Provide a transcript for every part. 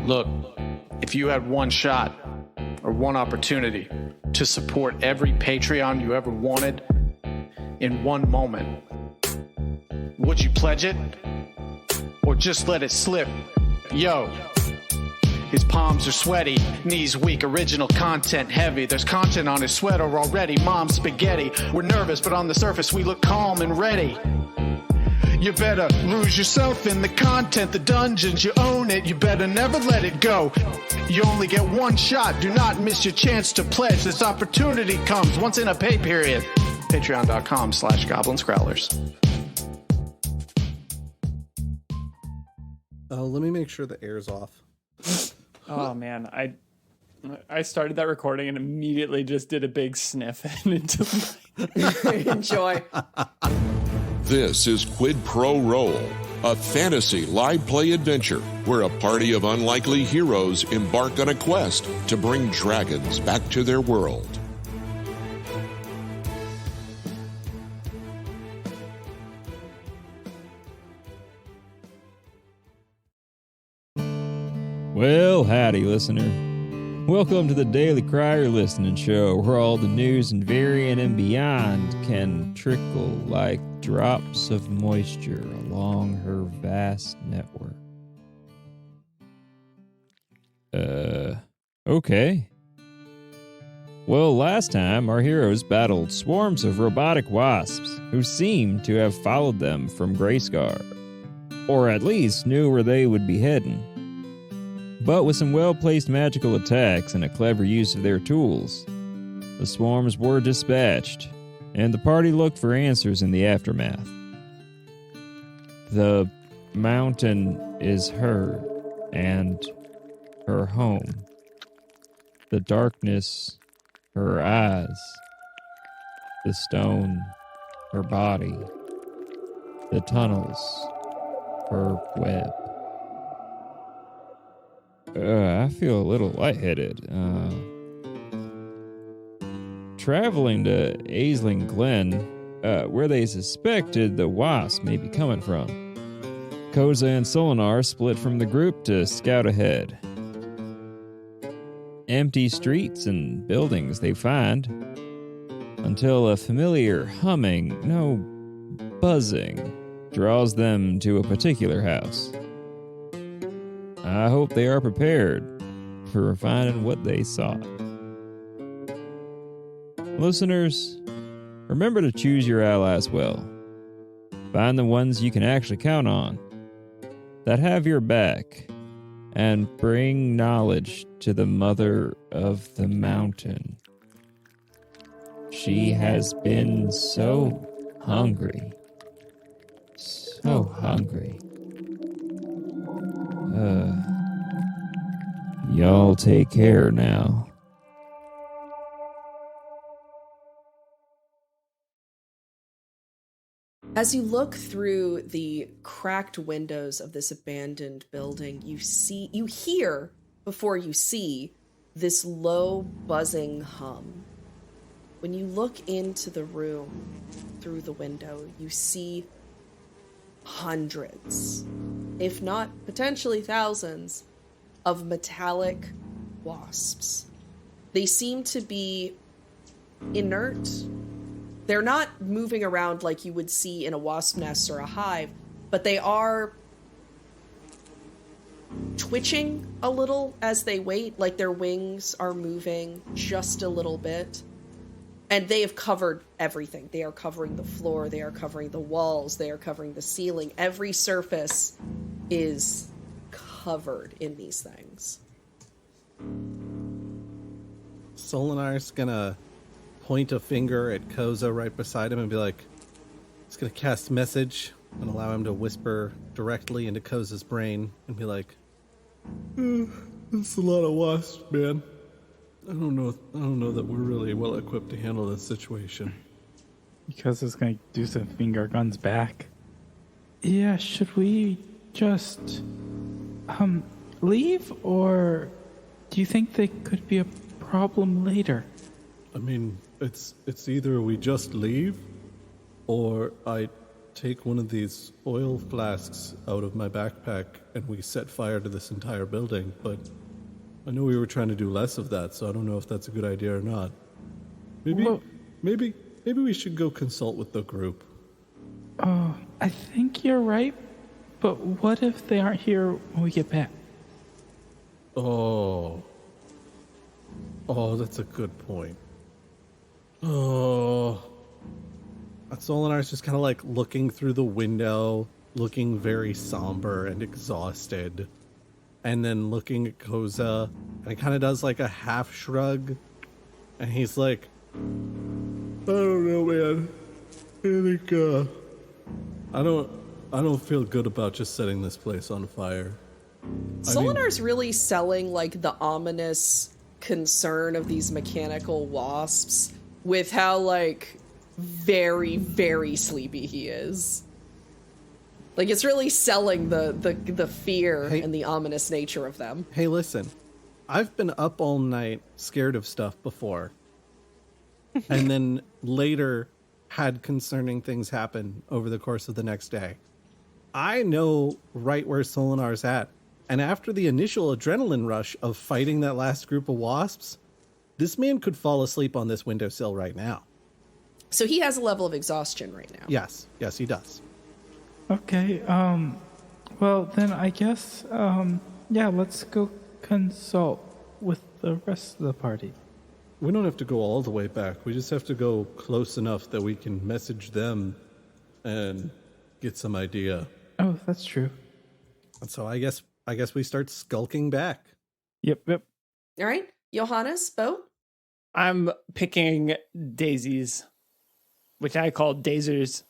Look, if you had one shot or one opportunity to support every Patreon you ever wanted in one moment, would you pledge it? Or just let it slip? Yo, his palms are sweaty, knees weak, original content heavy. There's content on his sweater already, mom's spaghetti. We're nervous, but on the surface we look calm and ready. You better lose yourself in the content, the dungeons, you own it, you better never let it go. You only get one shot, do not miss your chance to pledge. This opportunity comes once in a pay period. Patreon.com/Goblins Growlers. Let me make sure the air's off. Oh man, I started that recording and immediately just did a big sniff and into Enjoy. This is Quid Pro Roll, a fantasy live play adventure where a party of unlikely heroes embark on a quest to bring dragons back to their world. Well, howdy, listener. Welcome to the Daily Crier Listening Show, where all the news and Varian and beyond can trickle like drops of moisture along her vast network. Okay. Well, last time, our heroes battled swarms of robotic wasps who seemed to have followed them from Grayscar, or at least knew where they would be heading. But with some well-placed magical attacks and a clever use of their tools, the swarms were dispatched, and the party looked for answers in the aftermath. The mountain is her, and her home. The darkness, her eyes. The stone, her body. The tunnels, her web. I feel a little lightheaded. Traveling to Aisling Glen, where they suspected the wasp may be coming from. Koza and Solinar split from the group to scout ahead. Empty streets and buildings they find, until a familiar humming, no, buzzing, draws them to a particular house. I hope they are prepared for finding what they sought. Listeners, remember to choose your allies well. Find the ones you can actually count on, that have your back, and bring knowledge to the mother of the mountain. She has been so hungry. So hungry. Y'all take care now. As you look through the cracked windows of this abandoned building, you hear, before you see, this low buzzing hum. When you look into the room through the window, you see hundreds, if not potentially thousands, of metallic wasps. They seem to be inert. They're not moving around like you would see in a wasp nest or a hive, but they are twitching a little as they wait, like their wings are moving just a little bit. And they have covered everything. They are covering the floor, they are covering the walls, they are covering the ceiling. Every surface is covered in these things. Solinar's gonna point a finger at Koza right beside him and be like, he's gonna cast message and allow him to whisper directly into Koza's brain and be like, it's a lot of wasps, man. I don't know that we're really well equipped to handle this situation. Because it's going to do some finger guns back. Yeah, should we just leave, or do you think they could be a problem later? I mean, it's either we just leave, or I take one of these oil flasks out of my backpack and we set fire to this entire building, but I know we were trying to do less of that, so I don't know if that's a good idea or not. Maybe we should go consult with the group. Oh, I think you're right, but what if they aren't here when we get back? Oh, that's a good point. Oh, Solinar's just kind of like looking through the window, looking very somber and exhausted, and then looking at Koza, and he kind of does like a half shrug, and he's like, I don't know, man. I think, I don't feel good about just setting this place on fire. Solinar's really selling like the ominous concern of these mechanical wasps with how like very, very sleepy he is. Like it's really selling the fear and the ominous nature of them. Hey, listen, I've been up all night scared of stuff before. And then later had concerning things happen over the course of the next day. I know right where Solinar's at. And after the initial adrenaline rush of fighting that last group of wasps, this man could fall asleep on this windowsill right now. So he has a level of exhaustion right now. Yes, he does. Okay, well then I guess, yeah, let's go consult with the rest of the party. We don't have to go all the way back. We just have to go close enough that we can message them and get some idea. Oh, that's true. And so I guess we start skulking back. Yep. All right, Johannes, Bo? I'm picking daisies, which I call dazers.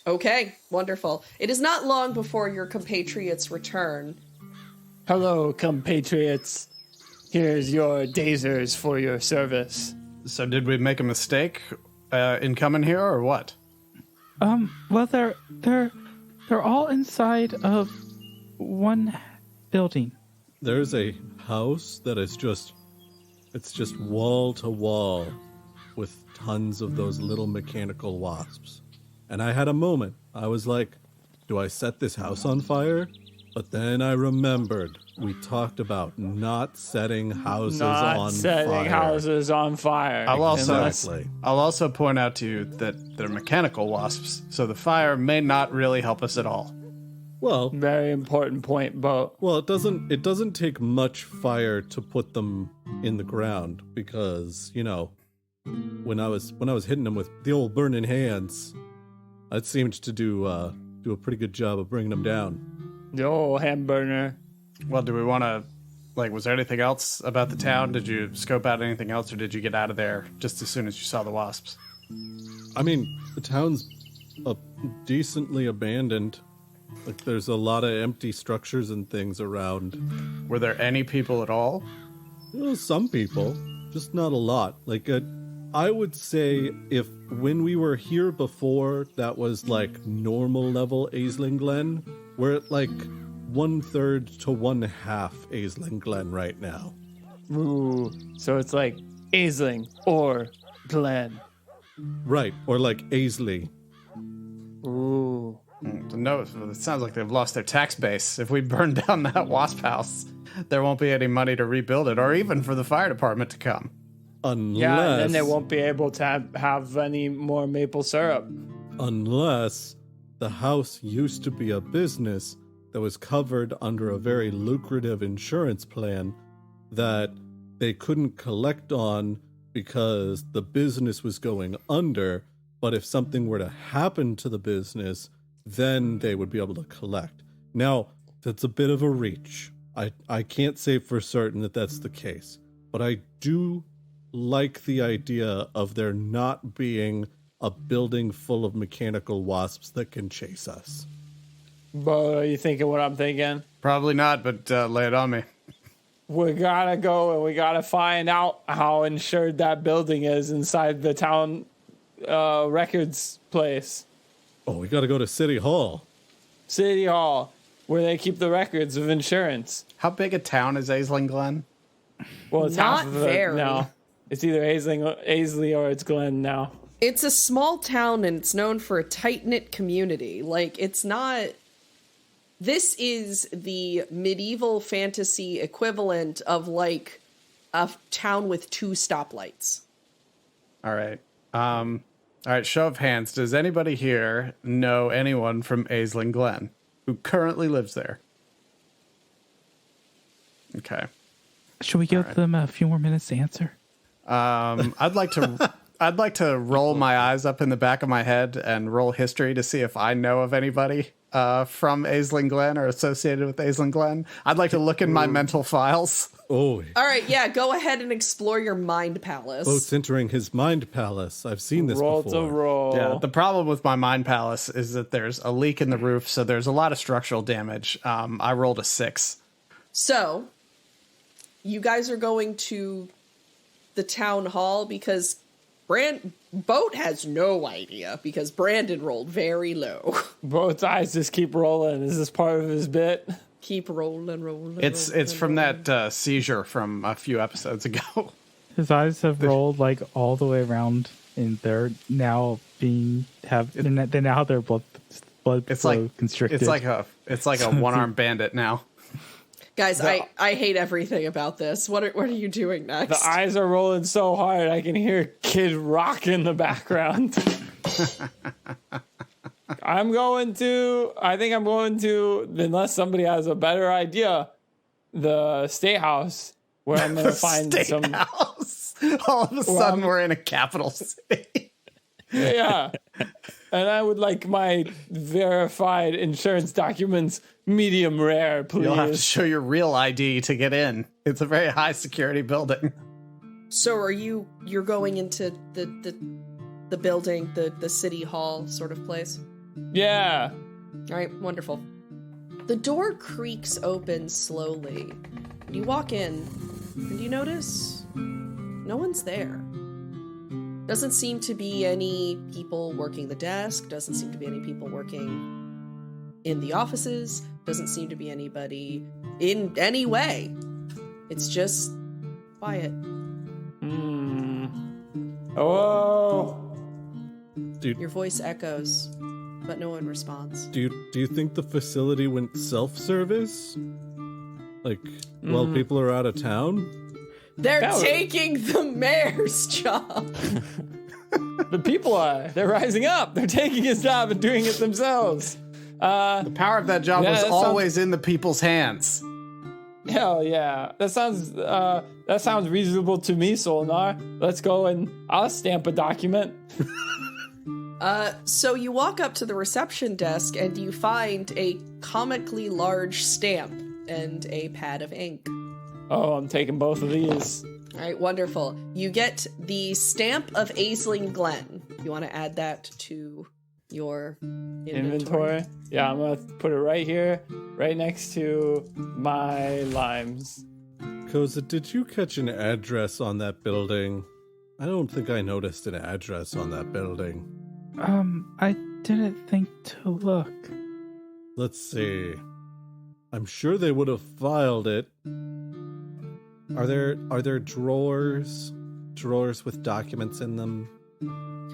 Okay, wonderful. It is not long before your compatriots return. Hello, compatriots. Here's your dazers for your service. So did we make a mistake in coming here, or what? Well, they're all inside of one building. There's a house that is just wall to wall with tons of those little mechanical wasps. And I had a moment. I was like, do I set this house on fire? But then I remembered we talked about not setting houses on fire. I'll also point out to you that they're mechanical wasps, so the fire may not really help us at all. Well, very important point, Bo. Well, it doesn't take much fire to put them in the ground because, you know, when I was hitting them with the old burning hands, it seemed to do a pretty good job of bringing them down. The old hand burner. Well, do we want to, was there anything else about the town? Did you scope out anything else, or did you get out of there just as soon as you saw the wasps? I mean, the town's decently abandoned. Like, there's a lot of empty structures and things around. Were there any people at all? Well, some people, just not a lot. Like, I would say if when we were here before, that was like normal level Aisling Glen, we're at like 1/3 to 1/2 Aisling Glen right now. Ooh, so it's like Aisling or Glen. Right, or like Aisley. Ooh. No, it sounds like they've lost their tax base. If we burn down that wasp house, there won't be any money to rebuild it, or even for the fire department to come. Unless... Yeah, and then they won't be able to have any more maple syrup. Unless the house used to be a business that was covered under a very lucrative insurance plan that they couldn't collect on because the business was going under, but if something were to happen to the business, then they would be able to collect. Now, that's a bit of a reach. I can't say for certain that that's the case, but I do like the idea of there not being a building full of mechanical wasps that can chase us. But are you thinking what I'm thinking? Probably not, but lay it on me. We gotta go and we gotta find out how insured that building is inside the town records place. Oh, we gotta go to City Hall. City Hall, where they keep the records of insurance. How big a town is Aisling Glen? Well, it's Not half of very. it now. It's either Aisley or it's Glen now. It's a small town and it's known for a tight-knit community. Like, it's not... This is the medieval fantasy equivalent of, like, a town with 2 stoplights. All right. All right, show of hands. Does anybody here know anyone from Aisling Glen who currently lives there? Okay. Should we give them a few more minutes to answer? I'd like to roll my eyes up in the back of my head and roll history to see if I know of anybody from Aisling Glen or associated with Aisling Glen. I'd like to look in my mental files. Oh. All right, yeah, go ahead and explore your mind palace. Boats entering his mind palace. I've seen this Roll before. to roll. Yeah, the problem with my mind palace is that there's a leak in the roof, so there's a lot of structural damage. I rolled a 6. So, you guys are going to the town hall because Boat has no idea because Brandon rolled very low. Both eyes just keep rolling. Is this part of his bit? Keep rolling. It's from that seizure from a few episodes ago. His eyes have rolled like all the way around, and they're now their blood It's flow like constricted. it's like a one-armed bandit now. Guys, I hate everything about this. What are you doing next? The eyes are rolling so hard I can hear Kid Rock in the background. I think I'm going to, unless somebody has a better idea, the State House, where I'm going to find some house. All of a sudden, we're in a capital city. Yeah. And I would like my verified insurance documents medium rare, please. You'll have to show your real ID to get in. It's a very high security building. So you're going into the building, the city hall sort of place? Yeah. All right, wonderful. The door creaks open slowly. You walk in, and you notice no one's there. Doesn't seem to be any people working the desk, doesn't seem to be any people working in the offices, doesn't seem to be anybody in any way. It's just quiet. Hello? Dude, Your voice echoes, but no one responds. do you think the facility went self-service? Like, while people are out of town? They're taking the mayor's job. The people they're rising up. They're taking his job and doing it themselves. The power of that job was that always in the people's hands. Hell yeah. That sounds reasonable to me, Solnar. Let's go and I'll stamp a document. So you walk up to the reception desk and you find a comically large stamp and a pad of ink. Oh, I'm taking both of these. All right, wonderful. You get the stamp of Aisling Glen. You want to add that to your inventory? Yeah, I'm going to put it right here, right next to my limes. Koza, did you catch an address on that building? I don't think I noticed an address on that building. I didn't think to look. Let's see. I'm sure they would have filed it. Are there drawers with documents in them?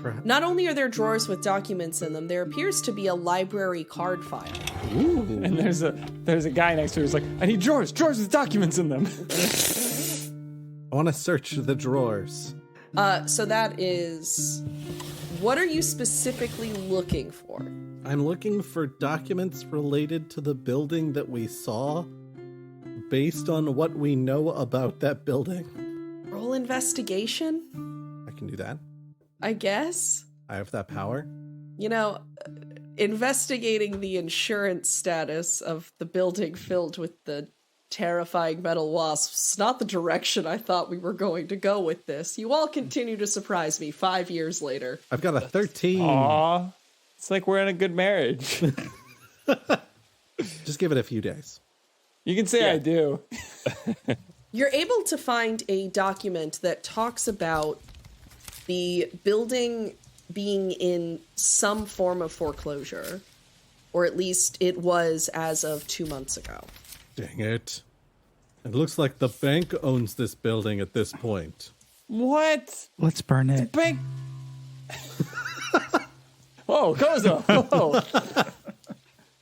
Perhaps? Not only are there drawers with documents in them, there appears to be a library card file. Ooh. And there's a guy next to her who's like, I need drawers with documents in them. I want to search the drawers. So that is... What are you specifically looking for? I'm looking for documents related to the building that we saw, based on what we know about that building. Roll investigation? I can do that. I guess. I have that power. You know, investigating the insurance status of the building filled with the terrifying metal wasps is not the direction I thought we were going to go with this. You all continue to surprise me 5 years later. I've got a 13. Aw. It's like we're in a good marriage. Just give it a few days. You can say I do. You're able to find a document that talks about the building being in some form of foreclosure, or at least it was as of 2 months ago. Dang it. It looks like the bank owns this building at this point. What? Let's burn it. Bank. Whoa, Kozo! Whoa.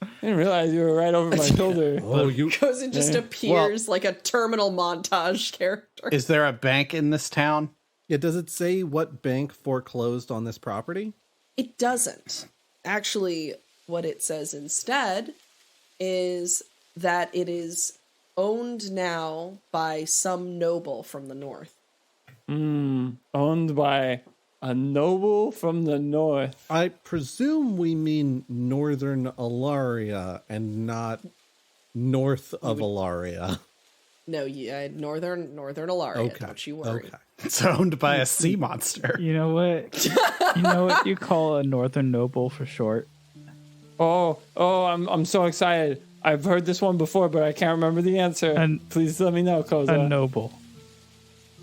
I didn't realize you were right over my shoulder. Oh, you. Koza just appears like a terminal montage character. Is there a bank in this town? Yeah, does it say what bank foreclosed on this property? It doesn't. Actually, what it says instead is that it is owned now by some noble from the north. Owned by a noble from the north. I presume we mean northern Alaria and not north of Alaria. No, yeah, northern Alaria. Okay. Don't you worry. Okay. It's owned by a sea monster. You know what? You know what you call a northern noble for short? Oh, I'm so excited. I've heard this one before, but I can't remember the answer. And please let me know, Koza. A noble.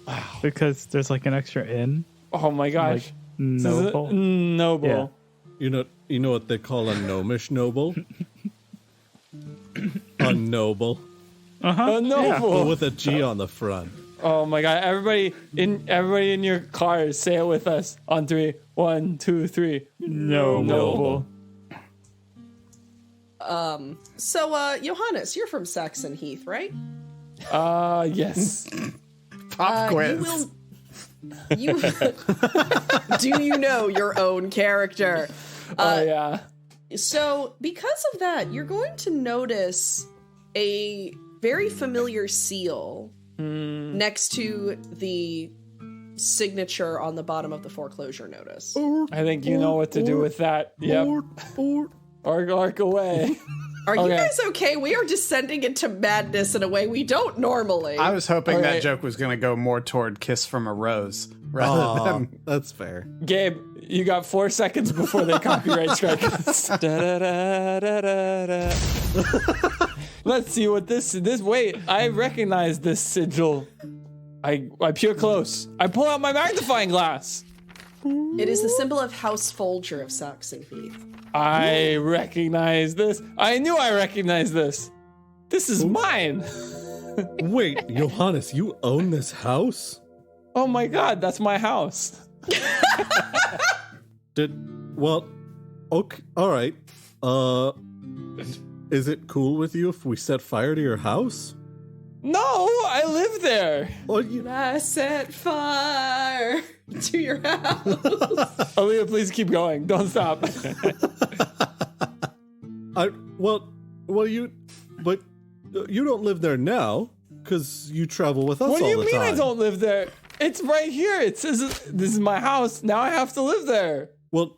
Wow. Because there's like an extra N. Oh my gosh. Like noble. Noble. Yeah. You know what they call a gnomish noble? A noble. A noble. But with a G on the front. Oh my god! Everybody in your cars, say it with us on 3. 1, 2, 3. Noble. So, Johannes, you're from Saxon Heath, right? Yes. Pop quiz. You do you know your own character? Oh yeah. So, because of that, you're going to notice a very familiar seal next to the signature on the bottom of the foreclosure notice. I think you know what to do with that. Yep. Arc away. Are you guys okay? We are descending into madness in a way we don't normally. I was hoping Okay. that joke was going to go more toward Kiss from a Rose rather than... That's fair. Gabe, you got 4 seconds before they copyright strike us. Let's see what this. Wait, I recognize this sigil. I peer close. I pull out my magnifying glass. It is the symbol of House Folger of Saxon Heath. I recognize this. I knew I recognized this. This is mine. Wait, Johannes, you own this house? Oh my god, that's my house. Well, okay, all right. Is it cool with you if we set fire to your house? No, I live there. Well, you, I set fire to your house. Aaliyah, please keep going. Don't stop. but you don't live there now because you travel with us What do all you the mean time. I don't live there? It's right here. It says this is my house. Now I have to live there. Well,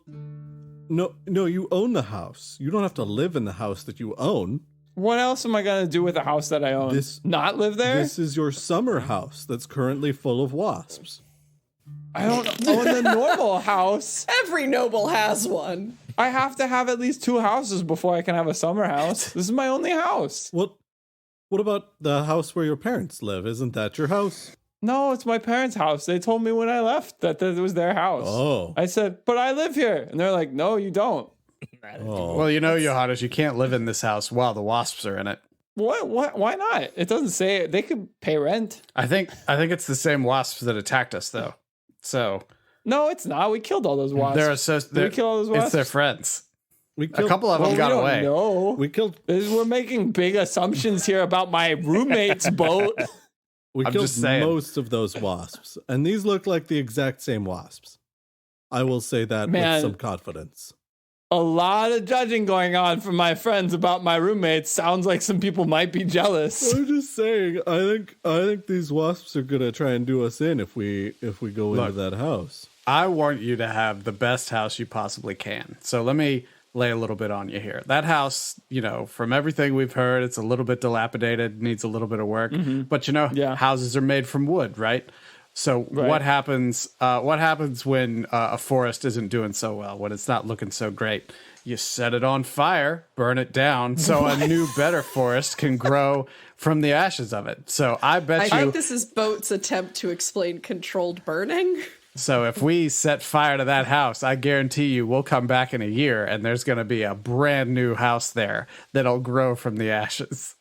no, you own the house. You don't have to live in the house that you own. What else am I going to do with the house that I own? Not live there? This is your summer house that's currently full of wasps. I don't own the normal house. Every noble has one. I have to have at least 2 houses before I can have a summer house. This is my only house. What about the house where your parents live? Isn't that your house? No, it's my parents' house. They told me when I left that it was their house. Oh. I said, but I live here. And they're like, no, you don't. Oh. Well, you know, Johannes, you can't live in this house while the wasps are in it. What? Why not? It doesn't say it. They could pay rent. I think it's the same wasps that attacked us, though. So No, it's not. We killed all those wasps. Did we kill all those wasps? It's their friends. We A killed, couple of them got away. No, we killed we're making big assumptions here about my roommate's boat. We I'm killed just saying. most of those wasps, and these look like the exact same wasps. I will say that Man. with some confidence. A lot of judging going on from my friends about my roommates. Sounds like some people might be jealous. I'm just saying. I think these wasps are gonna try and do us in if we go into that house. I want you to have the best house you possibly can. So let me lay a little bit on you here. That house, you know, from everything we've heard, it's a little bit dilapidated, needs a little bit of work. But you know, houses are made from wood, right? So what happens? What happens when a forest isn't doing so well? When it's not looking so great? You set it on fire, burn it down, so a new, better forest can grow from the ashes of it. So I bet I you. think this is Boat's attempt to explain controlled burning. So if we set fire to that house, I guarantee you we'll come back in a year and there's going to be a brand new house there that'll grow from the ashes.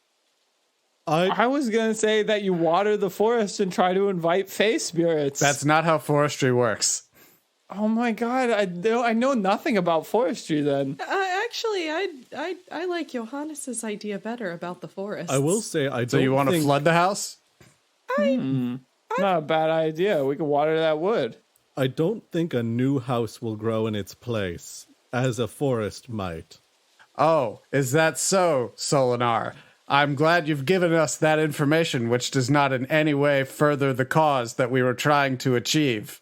I was going to say that you water the forest and try to invite fae spirits. That's not how forestry works. Oh my god, I know nothing about forestry then. Actually, I like Johannes's idea better about the forest. I will say I don't. So you want to flood the house? Not a bad idea. We could water that wood. I don't think a new house will grow in its place, as a forest might. Oh, is that so, Solinar? I'm glad you've given us that information, which does not in any way further the cause that we were trying to achieve.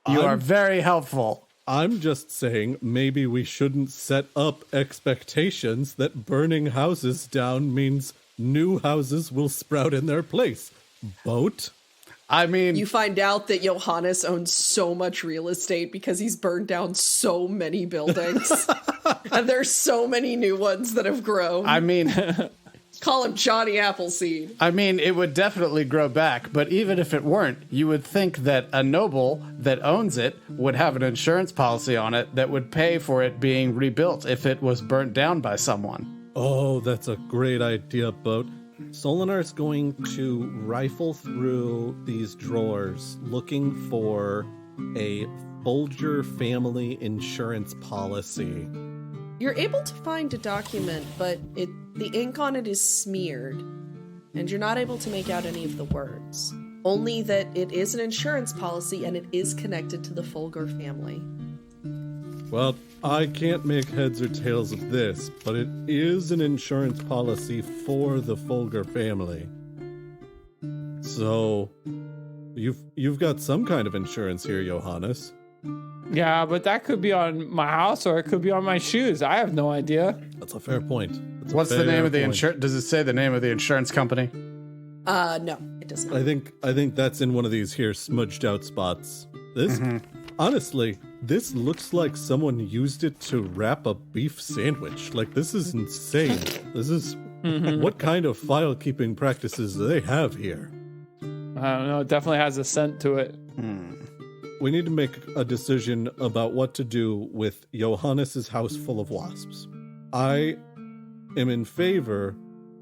You are very helpful. I'm just saying maybe we shouldn't set up expectations that burning houses down means new houses will sprout in their place. Boat? I mean, You find out that Johannes owns so much real estate because he's burned down so many buildings. And there's so many new ones that have grown. I mean, Call him Johnny Appleseed. I mean, it would definitely grow back, but even if it weren't, you would think that a noble that owns it would have an insurance policy on it that would pay for it being rebuilt if it was burnt down by someone. Oh, that's a great idea, Boat. Solinar's going to rifle through these drawers looking for a Folger family insurance policy. You're able to find a document, but the ink on it is smeared, and you're not able to make out any of the words. Only that it is an insurance policy and it is connected to the Folger family. Well, I can't make heads or tails of this, but it is an insurance policy for the Folger family. So, you've got some kind of insurance here, Johannes. Yeah, but that could be on my house or it could be on my shoes. I have no idea. That's a fair point. What's the name of the insurance? Does it say the name of the insurance company? No, it doesn't. I think that's in one of these here smudged out spots. This, honestly, this looks like someone used it to wrap a beef sandwich. Like, this is insane. This is, what kind of file keeping practices do they have here? I don't know. It definitely has a scent to it. We need to make a decision about what to do with Johannes's house full of wasps. I am in favor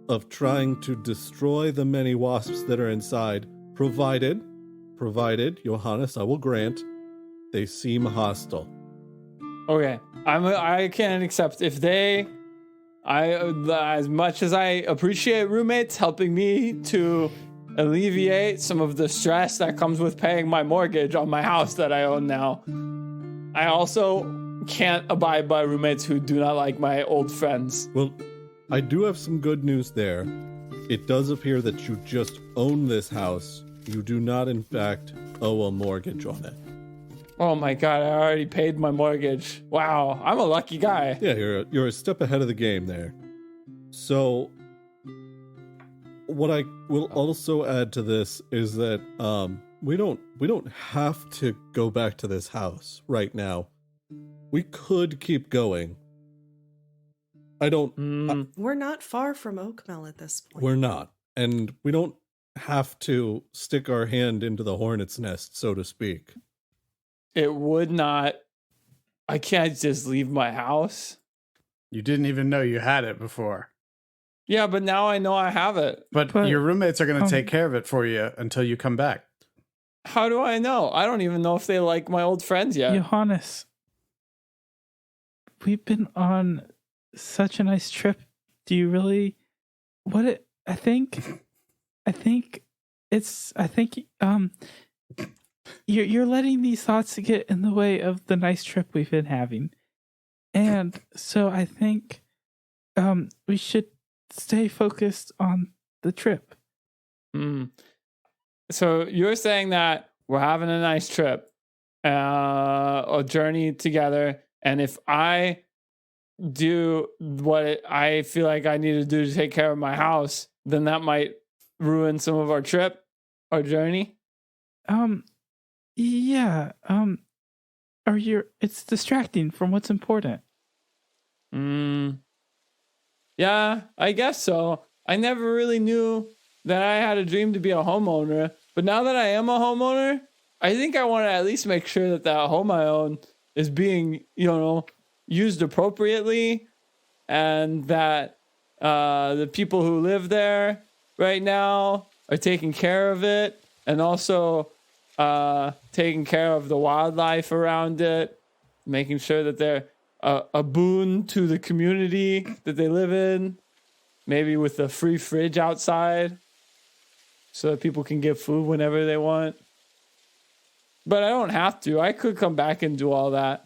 of trying to destroy the many wasps that are inside, provided, Johannes, I will grant, they seem hostile. Okay, I can accept if as much as I appreciate roommates helping me to alleviate some of the stress that comes with paying my mortgage on my house that I own now, I also can't abide by roommates who do not like my old friends. Well, I do have some good news there. It does appear that you just own this house. You do not, in fact, owe a mortgage on it. Oh my god, I already paid my mortgage. Wow, I'm a lucky guy. Yeah, you're a step ahead of the game there. So, what I will also add to this is that we don't have to go back to this house right now. We could keep going. We're not far from Oakmel at this point. We're not. And we don't have to stick our hand into the hornet's nest, so to speak. It would not. I can't just leave my house. You didn't even know you had it before. Yeah, but now I know I have it. But your roommates are going to take care of it for you until you come back. How do I know? I don't even know if they like my old friends yet. Johannes, we've been on such a nice trip. Do you really? I think you're letting these thoughts get in the way of the nice trip we've been having, and so I think we should stay focused on the trip. So you're saying that we're having a nice trip, a journey together, and if I do what I feel like I need to do to take care of my house, then that might ruin some of our trip, our journey? Yeah. It's distracting from what's important. Yeah, I guess so. I never really knew that I had a dream to be a homeowner, but now that I am a homeowner, I think I want to at least make sure that that home I own is being, used appropriately, and that the people who live there right now are taking care of it, and also taking care of the wildlife around it, making sure that they're a boon to the community that they live in, maybe with a free fridge outside so that people can get food whenever they want. But I don't have to. I could come back and do all that.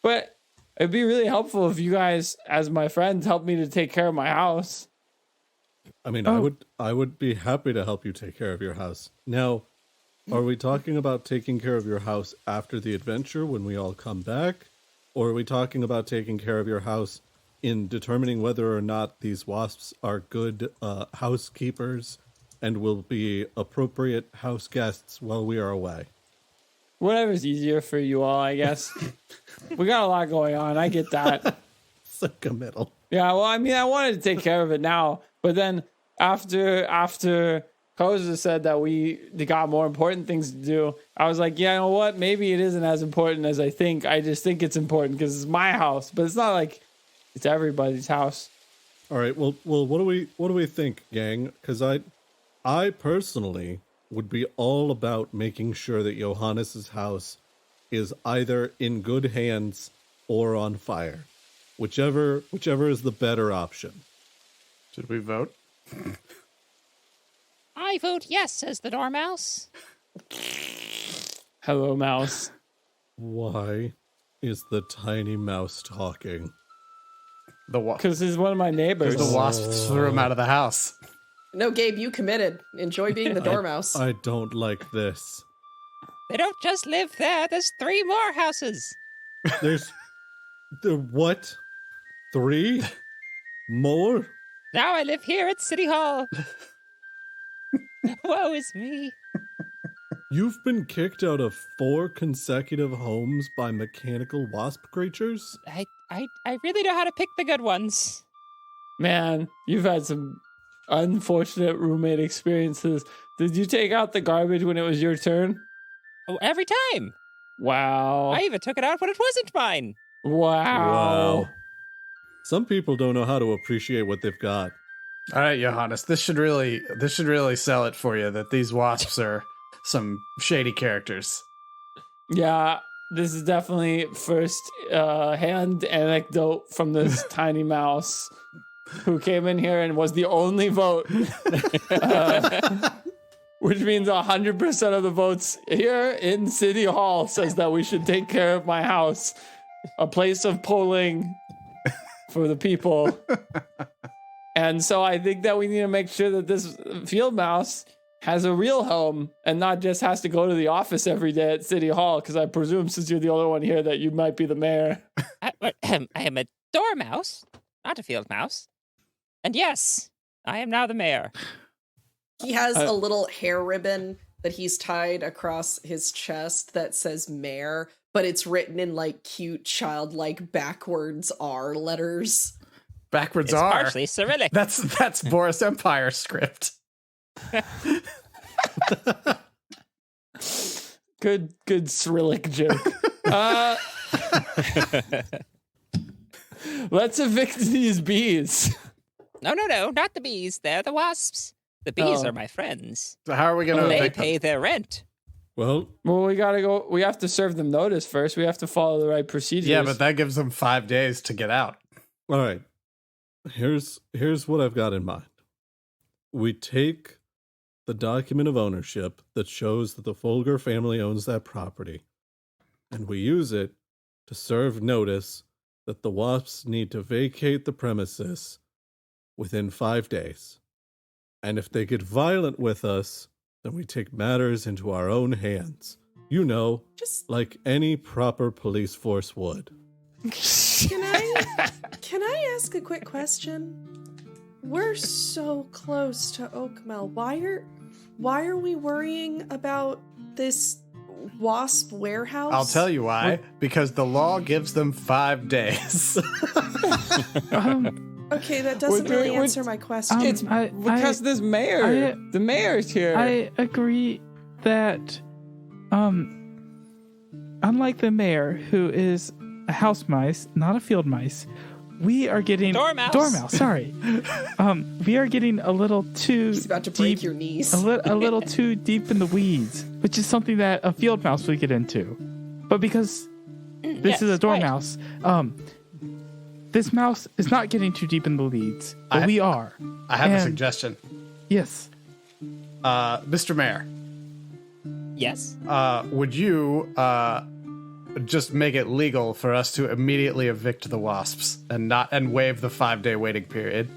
But it'd be really helpful if you guys, as my friends, help me to take care of my house. I mean, I would be happy to help you take care of your house. Now, are we talking about taking care of your house after the adventure when we all come back? Or are we talking about taking care of your house in determining whether or not these wasps are good housekeepers and will be appropriate house guests while we are away? Whatever's easier for you all, I guess. We got a lot going on. I get that. So committal. Yeah, well, I mean, I wanted to take care of it now, but then after Koza said that they got more important things to do, I was like, yeah, you know what? Maybe it isn't as important as I think. I just think it's important because it's my house, but it's not like it's everybody's house. All right. Well, what do we think, gang? Because I personally would be all about making sure that Johannes's house is either in good hands or on fire, whichever is the better option. Should we vote? I vote yes, says the Dormouse. Hello, mouse. Why is the tiny mouse talking? Because he's one of my neighbors. The wasps threw him out of the house. No, Gabe, you committed. Enjoy being the dormouse. I don't like this. They don't just live there. There's 3 more houses. There's what? 3 more? Now I live here at City Hall. Woe is me. You've been kicked out of 4 consecutive homes by mechanical wasp creatures? I really know how to pick the good ones. Man, you've had some unfortunate roommate experiences. Did you take out the garbage when it was your turn? Oh, every time. Wow. I even took it out when it wasn't mine. Wow. Some people don't know how to appreciate what they've got. All right, Johannes, this should really sell it for you that these wasps are some shady characters. Yeah, this is definitely first hand anecdote from this tiny mouse who came in here and was the only vote. Which means 100% of the votes here in City Hall says that we should take care of my house. A place of polling for the people. And so I think that we need to make sure that this field mouse has a real home and not just has to go to the office every day at City Hall, because I presume since you're the only one here that you might be the mayor. I am a dormouse, not a field mouse. And yes, I am now the mayor. He has a little hair ribbon that he's tied across his chest that says mayor, but it's written in like cute childlike backwards R letters. Backwards It's R. partially Cyrillic. That's Boris Empire script. Good Cyrillic joke. Let's evict these bees. No, not the bees. They're the wasps. The bees are my friends. So how are we going to They evict pay their rent. Well, we gotta go. We have to serve them notice first. We have to follow the right procedures. Yeah, but that gives them 5 days to get out. all right. Here's what I've got in mind. We take the document of ownership that shows that the Folger family owns that property, and we use it to serve notice that the wasps need to vacate the premises within 5 days. And if they get violent with us, then we take matters into our own hands. You know, Just like any proper police force would. Can I ask a quick question? We're so close to Oakmel. Why are we worrying about this wasp warehouse? I'll tell you why. Because the law gives them 5 days. Okay, that doesn't really answer my question. It's because this mayor, the mayor's here. I agree that, unlike the mayor, who is a house mice, not a field mice, we are getting Dormouse. Sorry, we are getting a little too. He's about to break your knees. A little too deep in the weeds, which is something that a field mouse would get into. But because this is a dormouse, this mouse is not getting too deep in the weeds, but we are. I have a suggestion. Yes. Mr. Mayor. Yes. Would you just make it legal for us to immediately evict the wasps and waive the 5-day waiting period?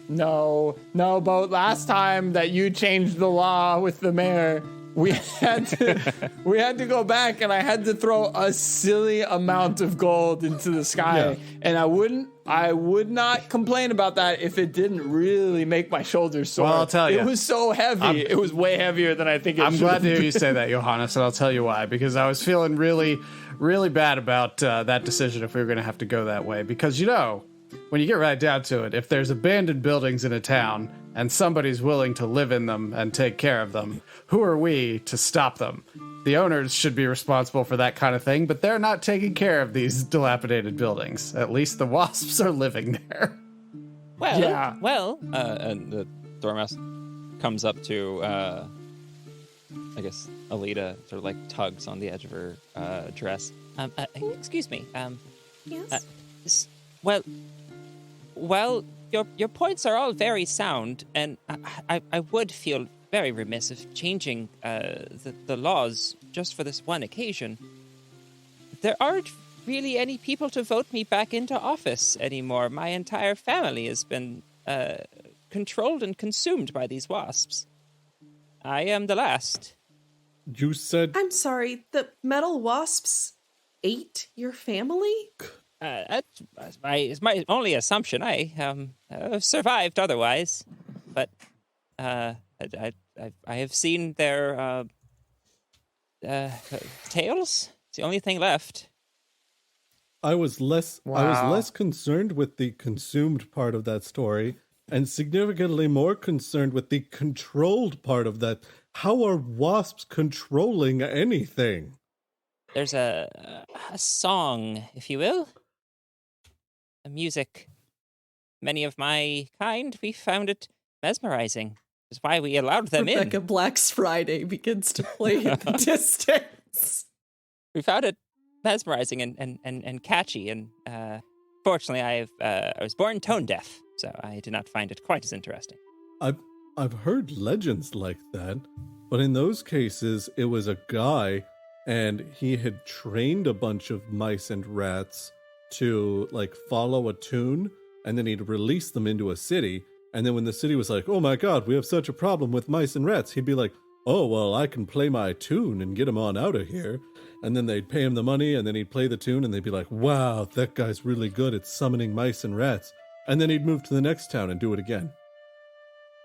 No, but last time that you changed the law with the mayor, we had to go back, and I had to throw a silly amount of gold into the sky, and I would not complain about that if it didn't really make my shoulders sore. Well, I'll tell you, it was so heavy. It was way heavier than I think it I'm should glad to hear you say that, Johannes, and I'll tell you why. Because I was feeling really, really bad about that decision if we were going to have to go that way. Because, when you get right down to it, if there's abandoned buildings in a town and somebody's willing to live in them and take care of them, who are we to stop them? The owners should be responsible for that kind of thing, but they're not taking care of these dilapidated buildings. At least the wasps are living there. Well, Yeah. And the dormouse comes up to, I guess, Alita, sort of like tugs on the edge of her dress. Excuse me. Yes. Well, your points are all very sound, and I would feel very remiss if changing the laws just for this one occasion. There aren't really any people to vote me back into office anymore. My entire family has been controlled and consumed by these wasps. I am the last. You said I'm sorry, the metal wasps ate your family? It's my only assumption. I have survived otherwise, but I have seen their tails. It's the only thing left. I was less concerned with the consumed part of that story and significantly more concerned with the controlled part of that. How are wasps controlling anything? There's a song, if you will. A music. Many of my kind, we found it mesmerizing. Which is why we allowed them Rebecca Black's Friday begins to play in the distance. We found it mesmerizing and catchy, and fortunately I was born tone deaf, so I did not find it quite as interesting. I've heard legends like that, but in those cases it was a guy and he had trained a bunch of mice and rats to follow a tune, and then he'd release them into a city, and then when the city was like, oh my god, we have such a problem with mice and rats, he'd be like, oh well, I can play my tune and get them on out of here. And then they'd pay him the money, and then he'd play the tune, and they'd be like, wow, that guy's really good at summoning mice and rats. And then he'd move to the next town and do it again.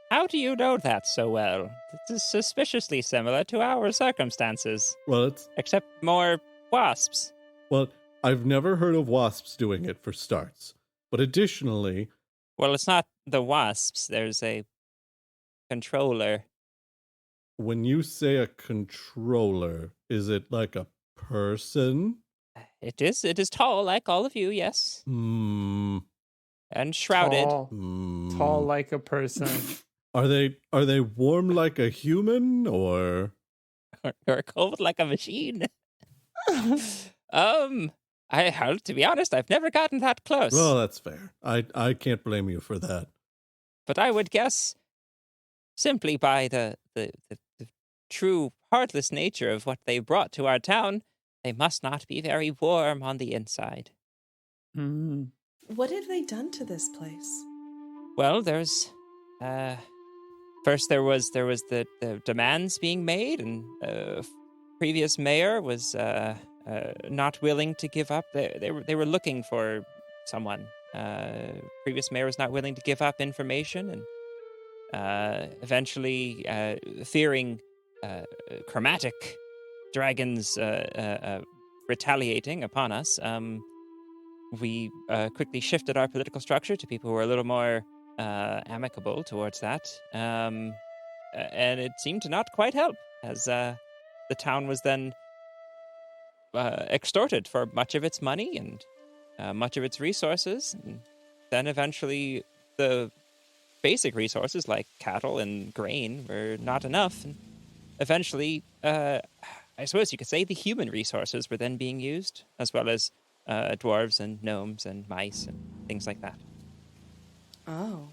How do you know that so well? This is suspiciously similar to our circumstances. Well, except more wasps. Well, I've never heard of wasps doing it, for starts. But additionally... Well, it's not the wasps. There's a controller. When you say a controller, is it like a person? It is tall, like all of you, yes. Hmm. And shrouded. Tall like a person. Are they warm like a human, or cold like a machine? To be honest, I've never gotten that close. Well, that's fair. I can't blame you for that. But I would guess, simply by the true heartless nature of what they brought to our town, they must not be very warm on the inside. Mm. What have they done to this place? Well, there's first there was the demands being made, and previous mayor was not willing to give up. They were looking for someone. Previous mayor was not willing to give up information, and eventually, fearing chromatic dragons retaliating upon us, we quickly shifted our political structure to people who were a little more amicable towards that, and it seemed to not quite help, as the town was then extorted for much of its money and much of its resources. And then eventually the basic resources like cattle and grain were not enough. And eventually, I suppose you could say the human resources were then being used, as well as dwarves and gnomes and mice and things like that. Oh.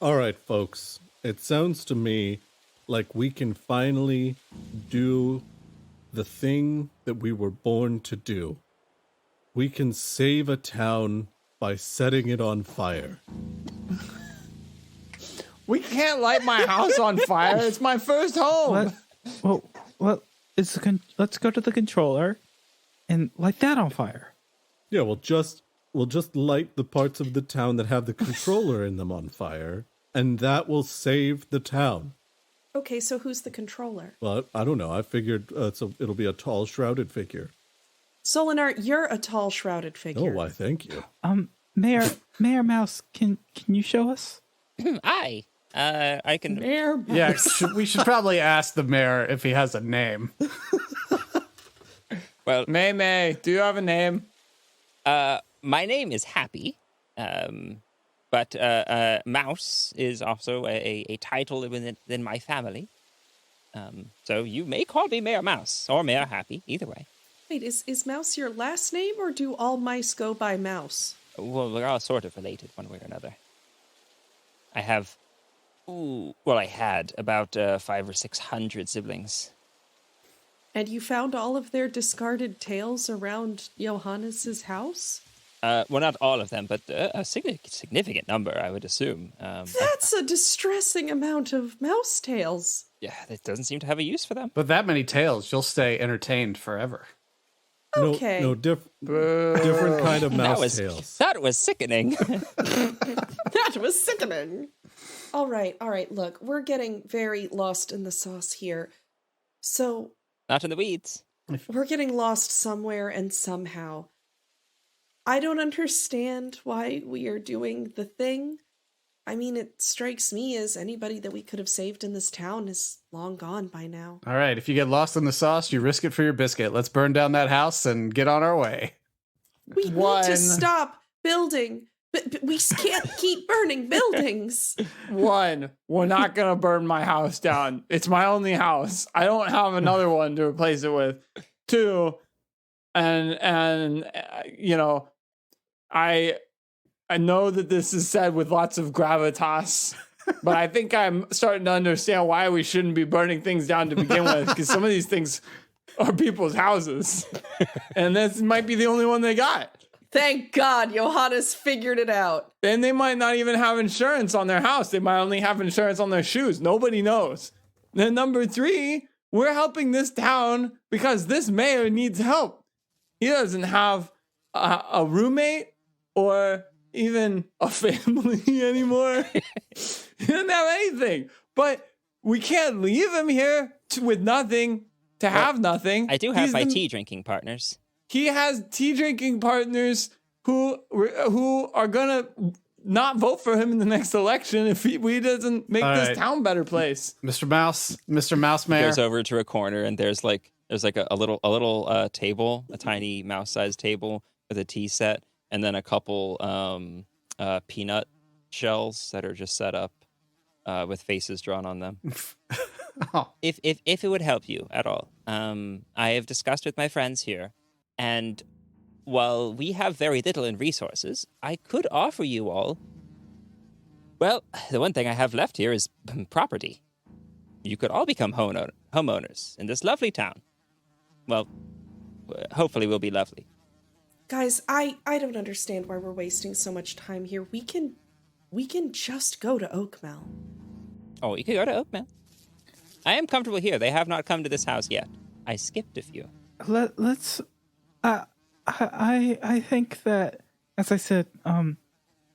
All right, folks. It sounds to me like we can finally do the thing that we were born to do. We can save a town by setting it on fire. We can't light my house on fire. It's my first home. Let's go to the controller and light that on fire. Yeah, we'll just light the parts of the town that have the controller in them on fire, and that will save the town. Okay, so who's the controller? Well, I don't know. I figured it'll be a tall, shrouded figure. Solinar, you're a tall, shrouded figure. Oh, why, thank you. Mayor Mouse, can you show us? I can. Mayor. Yeah, we should probably ask the mayor if he has a name. Well, May, do you have a name? my name is Happy, but Mouse is also a title within my family. So you may call me Mayor Mouse or Mayor Happy, either way. Wait, is Mouse your last name, or do all mice go by Mouse? Well, we're all sort of related one way or another. I had about 500 or 600 siblings. And you found all of their discarded tails around Johannes's house? Well, not all of them, but a significant number, I would assume. That's a distressing amount of mouse tails. Yeah, it doesn't seem to have a use for them. But that many tails, you'll stay entertained forever. Okay. Different kind of mouse tails. That was sickening. That was sickening. All right. Look, we're getting very lost in the sauce here. So... Not in the weeds. We're getting lost somewhere and somehow. I don't understand why we are doing the thing. I mean, it strikes me as anybody that we could have saved in this town is long gone by now. All right, if you get lost in the sauce, you risk it for your biscuit. Let's burn down that house and get on our way. We need to stop building. We can't keep burning buildings. One, we're not going to burn my house down. It's my only house. I don't have another one to replace it with. Two, and you know, I know that this is said with lots of gravitas, but I think I'm starting to understand why we shouldn't be burning things down to begin with, because some of these things are people's houses, and this might be the only one they got. Thank God Johannes figured it out. And they might not even have insurance on their house. They might only have insurance on their shoes. Nobody knows. Then number three, we're helping this town because this mayor needs help. He doesn't have a roommate or even a family anymore. He doesn't have anything. But we can't leave him here with nothing to have nothing. I do have my tea drinking partners. He has tea drinking partners who are gonna not vote for him in the next election if he doesn't make this town a better place. Mr. Mouse Mayor Goes over to a corner and there's a little table, a tiny mouse-sized table with a tea set, and then a couple peanut shells that are just set up with faces drawn on them. Oh. If it would help you at all, I have discussed with my friends here, and while we have very little in resources, I could offer you all, well, the one thing I have left here is property. You could all become homeowners in this lovely town. Well, hopefully we'll be lovely. Guys, I don't understand why we're wasting so much time here. We can just go to Oakmell. Oh, you could go to Oakmell. I am comfortable here. They have not come to this house yet. I skipped a few. Let's. I think that, as I said,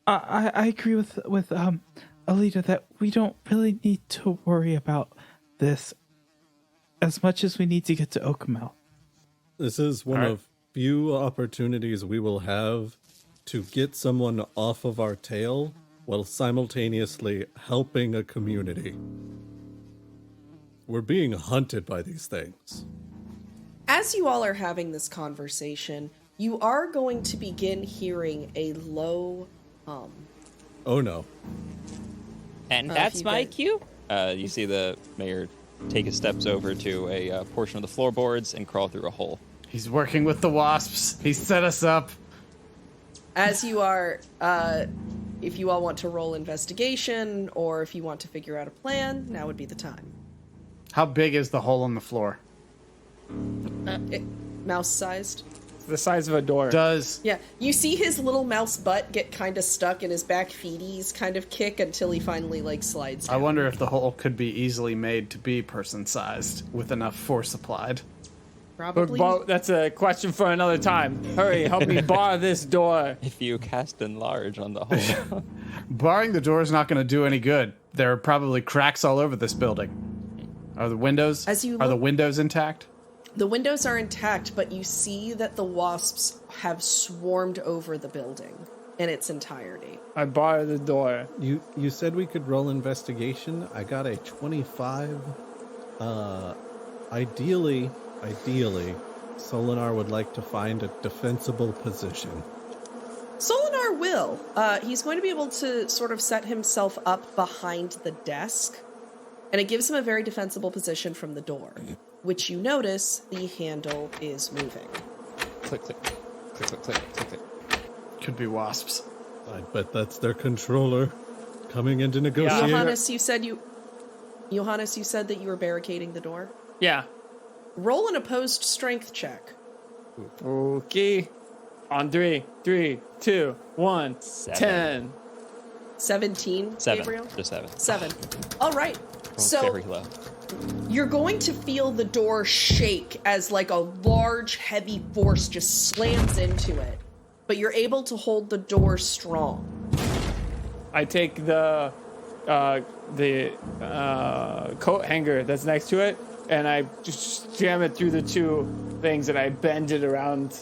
I agree with Alita that we don't really need to worry about this as much as we need to get to Oakmell. This is one of few opportunities we will have to get someone off of our tail while simultaneously helping a community. We're being hunted by these things. As you all are having this conversation, You are going to begin hearing a low hum. Oh no. And that's my cue. You see the mayor take his steps over to a portion of the floorboards and crawl through a hole. He's working with the wasps. He set us up. As you are, if you all want to roll investigation, or if you want to figure out a plan, now would be the time. How big is the hole in the floor? Mouse-sized. The size of a door. Yeah, you see his little mouse butt get kind of stuck and his back feeties kind of kick until he finally, like, slides down. I wonder if the hole could be easily made to be person-sized with enough force applied. Probably. But that's a question for another time. Hurry, help me bar this door. If you cast enlarge on the hole. Barring the door is not going to do any good. There are probably cracks all over this building. Are the windows? Are the windows intact? The windows are intact, but you see that the wasps have swarmed over the building in its entirety. I bar the door. You said we could roll investigation. I got a 25. Ideally, Solinar would like to find a defensible position. Solinar will. He's going to be able to sort of set himself up behind the desk, and it gives him a very defensible position from the door, which you notice the handle is moving. Click, click, click, click, click, click, click. Could be wasps. I bet that's their controller coming in to negotiate. Johannes, you said that you were barricading the door? Yeah. Roll an opposed strength check. Okay. On 3, 2, 1, 10. 17, 7. Gabriel? Just 7. 7. All right. So very low. you're going to feel the door shake as like a large, heavy force just slams into it. But you're able to hold the door strong. I take the coat hanger that's next to it, and I just jam it through the two things, and I bend it around.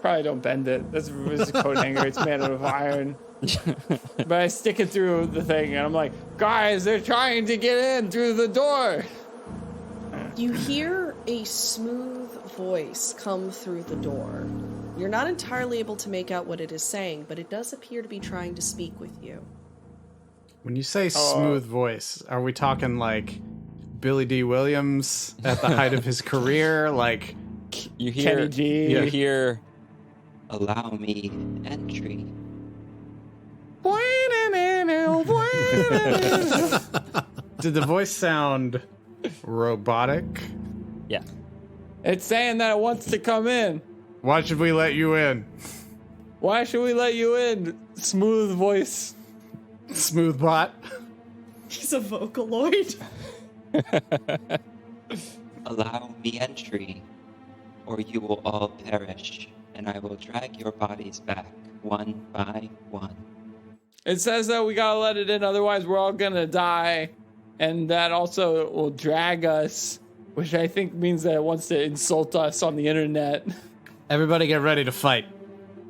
Probably don't bend it. It's a coat hanger. It's made out of iron. But I stick it through the thing, and I'm like, guys, they're trying to get in through the door. You hear a smooth voice come through the door. You're not entirely able to make out what it is saying, but it does appear to be trying to speak with you. When you say smooth voice, are we talking like Billy D. Williams at the height of his career? Like you hear, Kenny G. You hear, allow me entry. Did the voice sound robotic? Yeah. It's saying that it wants to come in. Why should we let you in? Why should we let you in? Smooth voice. Smooth bot. He's a Vocaloid. Allow me entry, or you will all perish, and I will drag your bodies back one by one. It says that we gotta let it in, otherwise we're all gonna die. And that also will drag us, which I think means that it wants to insult us on the internet. Everybody get ready to fight.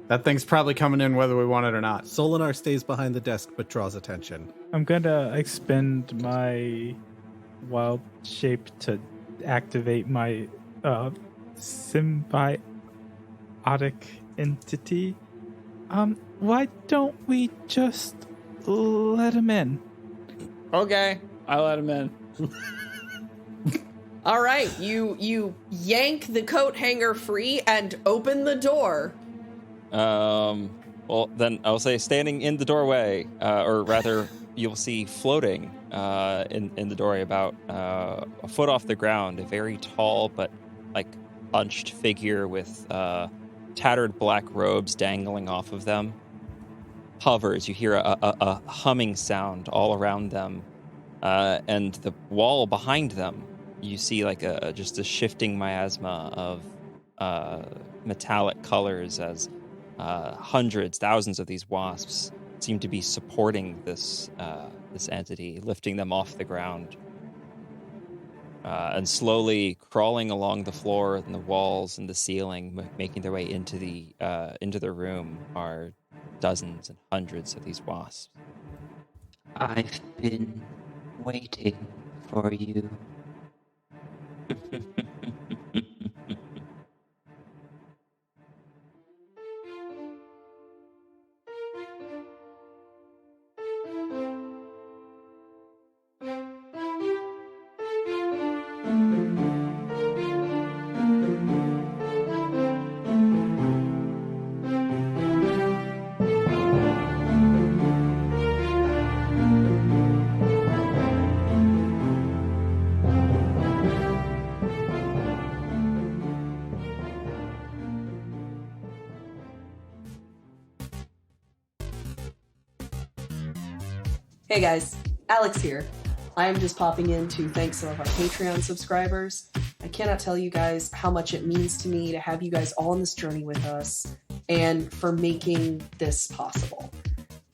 That thing's probably coming in whether we want it or not. Solinar stays behind the desk but draws attention. I'm gonna expend my wild shape to activate my symbiotic entity. Why don't we just let him in? Okay, I let him in. All right, you yank the coat hanger free and open the door. Well, then I'll say standing in the doorway, or rather, you'll see floating in the doorway about a foot off the ground, a very tall but like hunched figure with tattered black robes dangling off of them. Hovers. You hear a humming sound all around them, and the wall behind them. You see like just a shifting miasma of metallic colors as hundreds, thousands of these wasps seem to be supporting this entity, lifting them off the ground, and slowly crawling along the floor and the walls and the ceiling, making their way into the room are dozens and hundreds of these wasps. I've been waiting for you. Hey guys, Alex here. I am just popping in to thank some of our Patreon subscribers. I cannot tell you guys how much it means to me to have you guys all on this journey with us and for making this possible.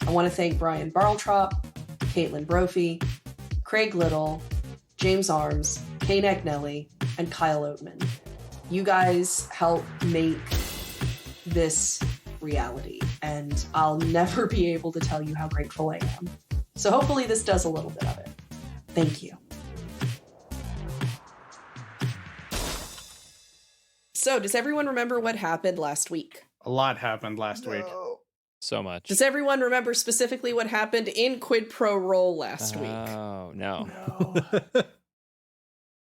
I want to thank Brian Barltrop, Caitlin Brophy, Craig Little, James Arms, Kane Agnelli, and Kyle Oatman. You guys help make this reality, and I'll never be able to tell you how grateful I am. So hopefully this does a little bit of it. Thank you. So, does everyone remember what happened last week? A lot happened last week. So much. Does everyone remember specifically what happened in Quid Pro Roll last week? Oh, no.